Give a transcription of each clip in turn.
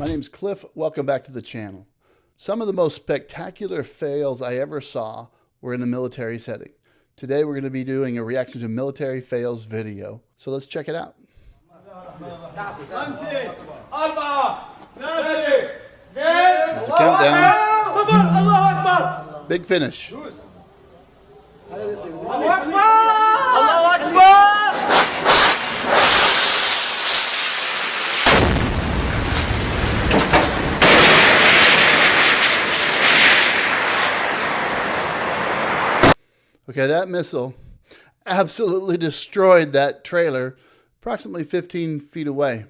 My name's Cliff. Welcome back to the channel. Some of the most spectacular fails I ever saw were in a military setting. Today we're going to be doing a reaction to military fails video. So let's check it out. There's a countdown. Big finish. Okay, that missile absolutely destroyed that trailer approximately 15 feet away.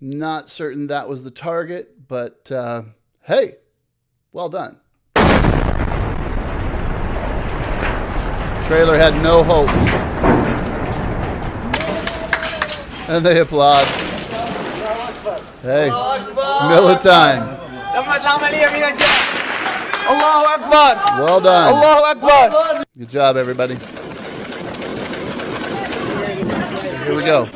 Not certain that was the target, but hey, well done. Trailer had no hope. And they applaud. Hey, Miller time. Allahu Akbar. Well done. Allahu Akbar. Good job, everybody. Here we go.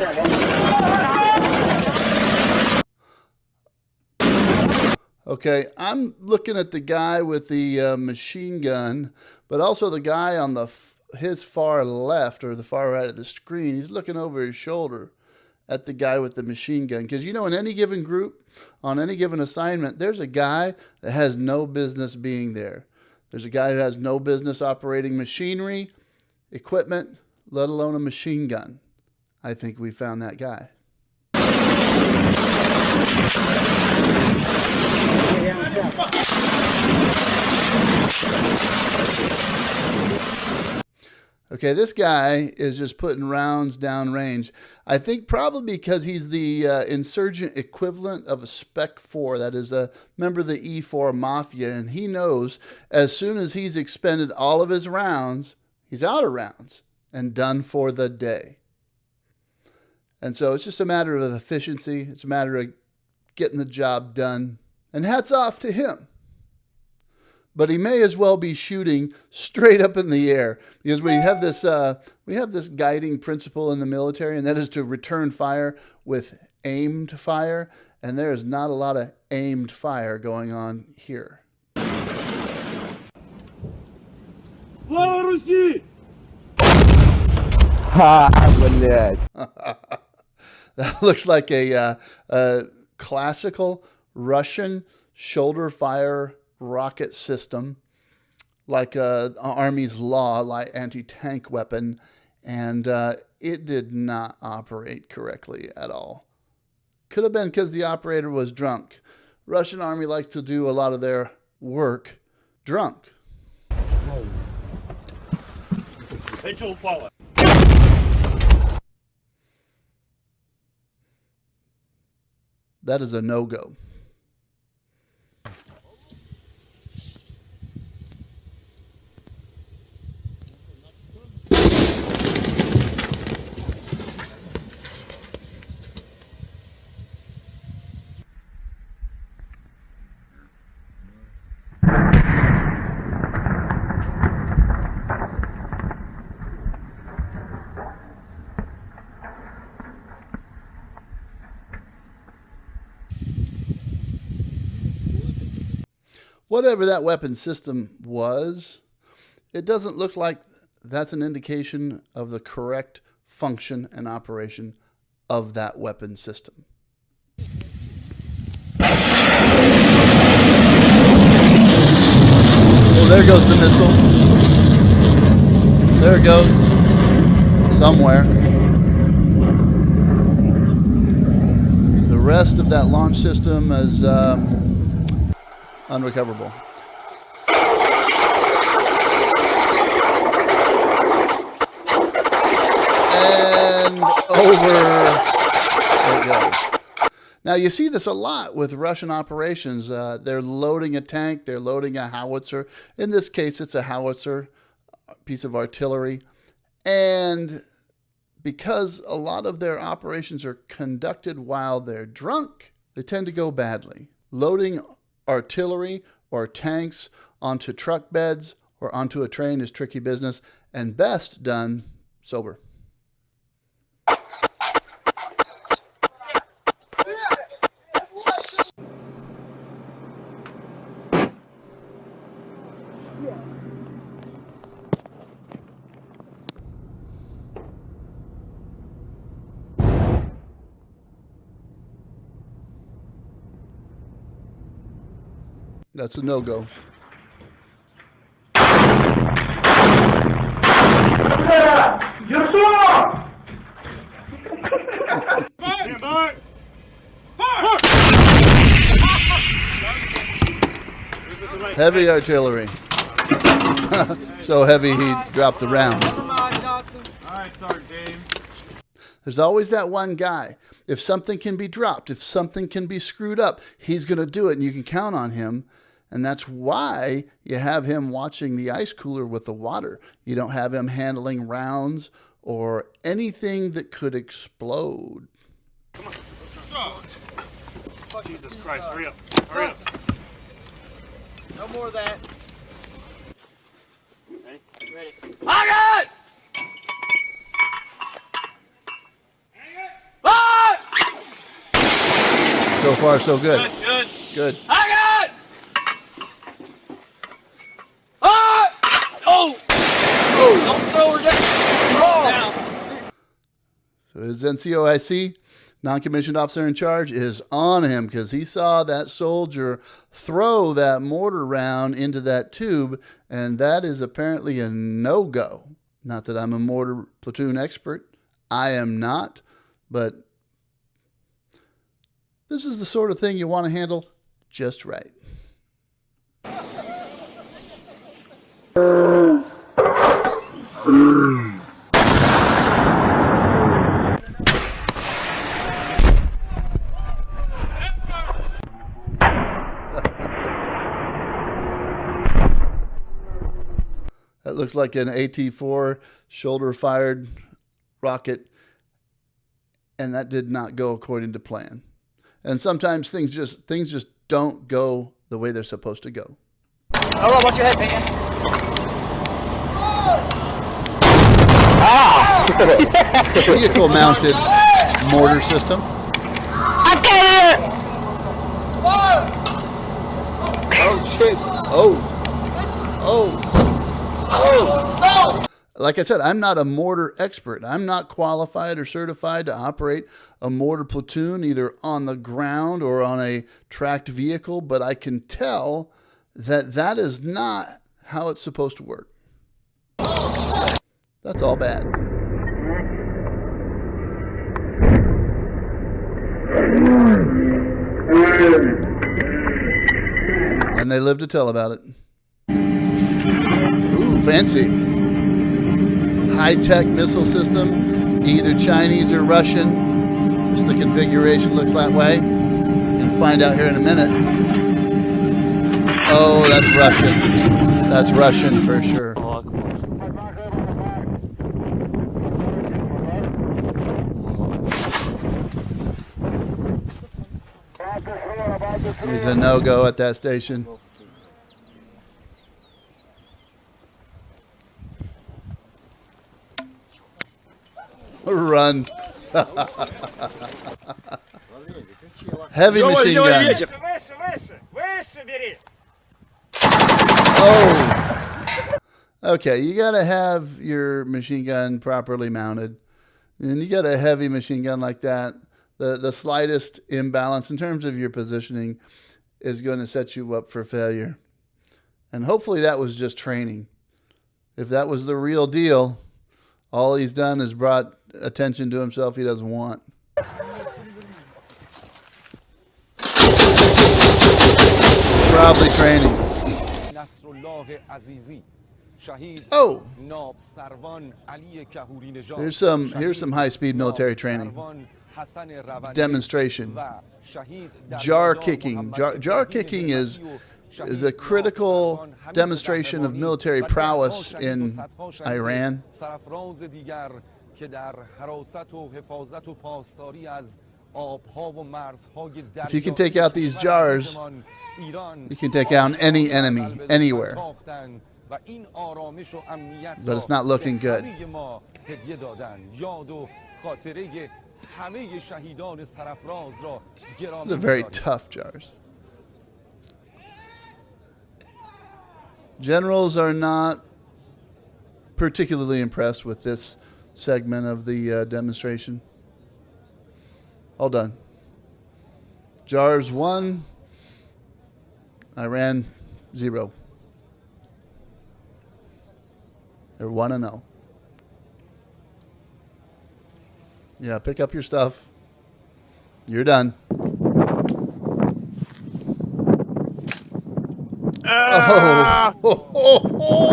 Okay, I'm looking at the guy with the machine gun, but also the guy on his far left or the far right of the screen. He's looking over his shoulder at the guy with the machine gun. Because, you know, in any given group, on any given assignment, there's a guy that has no business being there. There's a guy who has no business operating machinery, equipment, let alone a machine gun. I think we found that guy. Okay, this guy is just putting rounds down range. I think probably because he's the insurgent equivalent of a Spec 4. That is a member of the E4 Mafia. And he knows as soon as he's expended all of his rounds, he's out of rounds and done for the day. And so it's just a matter of efficiency. It's a matter of getting the job done. And hats off to him. But he may as well be shooting straight up in the air, because we have this guiding principle in the military, and that is to return fire with aimed fire. And there is not a lot of aimed fire going on here. Slava Rusi! That looks like a classical Russian shoulder fire rocket system, like an Army's Law, like anti-tank weapon, and it did not operate correctly at all. Could have been because the operator was drunk. Russian Army likes to do a lot of their work drunk. That is a no-go. Whatever that weapon system was, it doesn't look like that's an indication of the correct function and operation of that weapon system. Oh, there goes the missile. There it goes. Somewhere. The rest of that launch system is unrecoverable. And over it goes. Now you see this a lot with Russian operations. They're loading a tank, they're loading a howitzer. In this case, it's a howitzer, a piece of artillery. And because a lot of their operations are conducted while they're drunk, they tend to go badly. Loading artillery or tanks onto truck beds or onto a train is tricky business and best done sober. That's a no-go. Heavy artillery. So heavy he dropped the round. Never mind, Johnson. All right, Sergeant Dave. There's always that one guy. If something can be dropped, if something can be screwed up, he's going to do it, and you can count on him. And that's why you have him watching the ice cooler with the water. You don't have him handling rounds or anything that could explode. Come on. Jesus Christ, hurry up. Hurry up. No more of that. Ready? I got it! So far, so good. Good. Good. I got it! Ah! Oh! Oh! Don't throw her down. Oh! So his NCOIC, non-commissioned officer in charge, is on him because he saw that soldier throw that mortar round into that tube, and that is apparently a no-go. Not that I'm a mortar platoon expert. I am not, but this is the sort of thing you want to handle just right. That looks like an AT-4 shoulder-fired rocket, and that did not go according to plan. And sometimes things just don't go the way they're supposed to go. All right, watch your head, man. Vehicle-mounted mortar system. I got it! Oh shit! Oh! No! Like I said, I'm not a mortar expert. I'm not qualified or certified to operate a mortar platoon either on the ground or on a tracked vehicle, but I can tell that that is not how it's supposed to work. That's all bad. And they live to tell about it. Ooh, fancy. High-tech missile system, either Chinese or Russian. Just the configuration looks that way. You'll find out here in a minute. Oh, that's Russian. That's Russian for sure. He's a no-go at that station. Run. Heavy machine gun. Oh. Okay, you got to have your machine gun properly mounted. And you got a heavy machine gun like that. The slightest imbalance in terms of your positioning is going to set you up for failure. And hopefully that was just training. If that was the real deal, all he's done is brought attention to himself he doesn't want. Probably training. Oh, here's some high-speed military training. Demonstration. Jar kicking. Jar kicking is a critical demonstration of military prowess in Iran. If you can take out these jars, you can take out any enemy, anywhere. But it's not looking good. They're very tough jars. Generals are not particularly impressed with this segment of the demonstration. All done. Jars 1, I ran 0. They're 1-0. Yeah, pick up your stuff. You're done.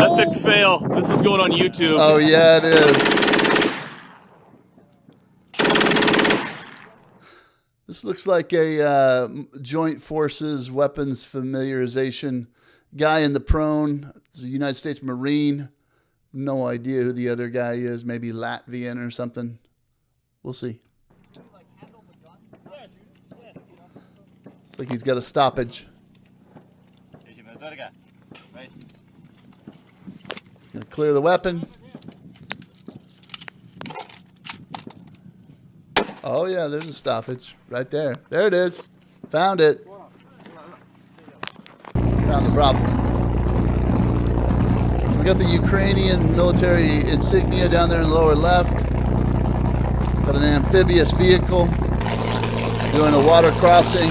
Epic fail. This is going on YouTube. Oh, yeah, it is. This looks like a joint forces weapons familiarization guy in the prone. It's a United States Marine. No idea who the other guy is. Maybe Latvian or something. We'll see. Looks like he's got a stoppage. Gonna clear the weapon. Oh yeah, there's a stoppage right there. There it is. Found it. Found the problem. So we got the Ukrainian military insignia down there in the lower left. Got an amphibious vehicle doing a water crossing.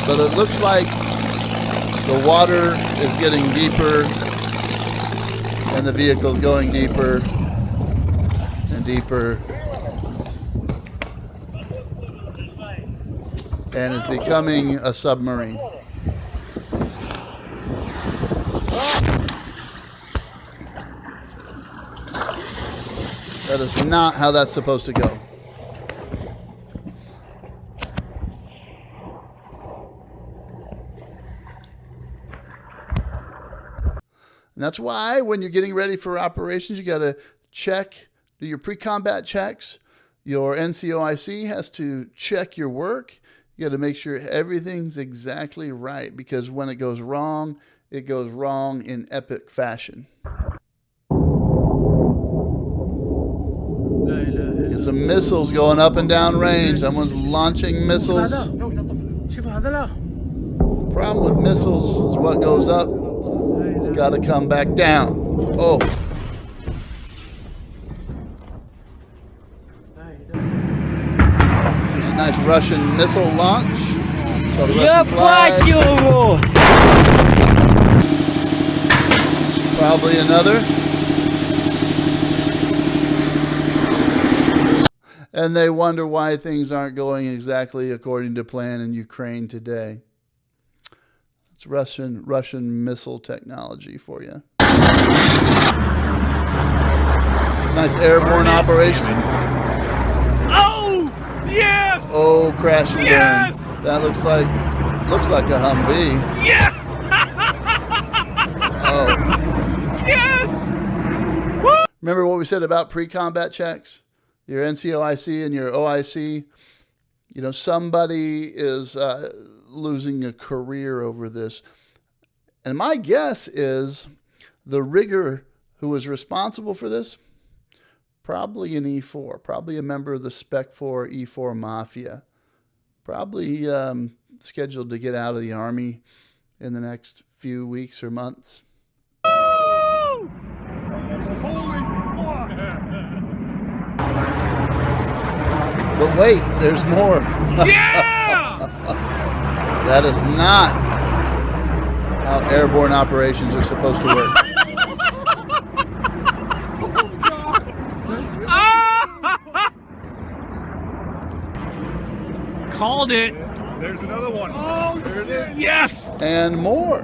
But it looks like the water is getting deeper and the vehicle's going deeper and deeper and is becoming a submarine. That is not how that's supposed to go. And that's why when you're getting ready for operations, you got to do your pre-combat checks. Your NCOIC has to check your work. You got to make sure everything's exactly right, because when it goes wrong in epic fashion. Get some missiles going up and down range. Someone's launching missiles. The problem with missiles is what goes up, it's got to come back down. Oh. There's a nice Russian missile launch. So the Russian flag. Probably another. And they wonder why things aren't going exactly according to plan in Ukraine today. It's Russian missile technology for you. It's a nice airborne operation. Oh, yes! Oh, crash and Yes! burn. That looks like a Humvee. Yeah! Oh. Yes! Woo! Remember what we said about pre-combat checks? Your NCOIC and your OIC. You know, somebody is losing a career over this. And my guess is the rigger who was responsible for this, probably an E4, probably a member of the Spec 4 E4 Mafia, probably scheduled to get out of the Army in the next few weeks or months. But wait, there's more. Yeah! That is not how airborne operations are supposed to work. Called it. There's another one. Oh, there it is. Yes! And more.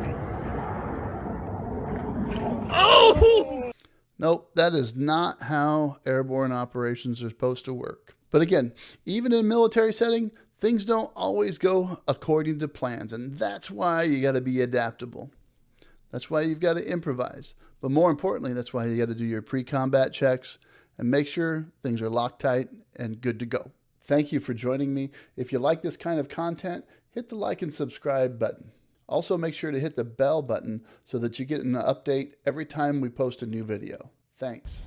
Oh! Nope, that is not how airborne operations are supposed to work. But again, even in a military setting, things don't always go according to plans. And that's why you got to be adaptable. That's why you've got to improvise. But more importantly, that's why you got to do your pre-combat checks and make sure things are Loctite and good to go. Thank you for joining me. If you like this kind of content, hit the like and subscribe button. Also, make sure to hit the bell button so that you get an update every time we post a new video. Thanks.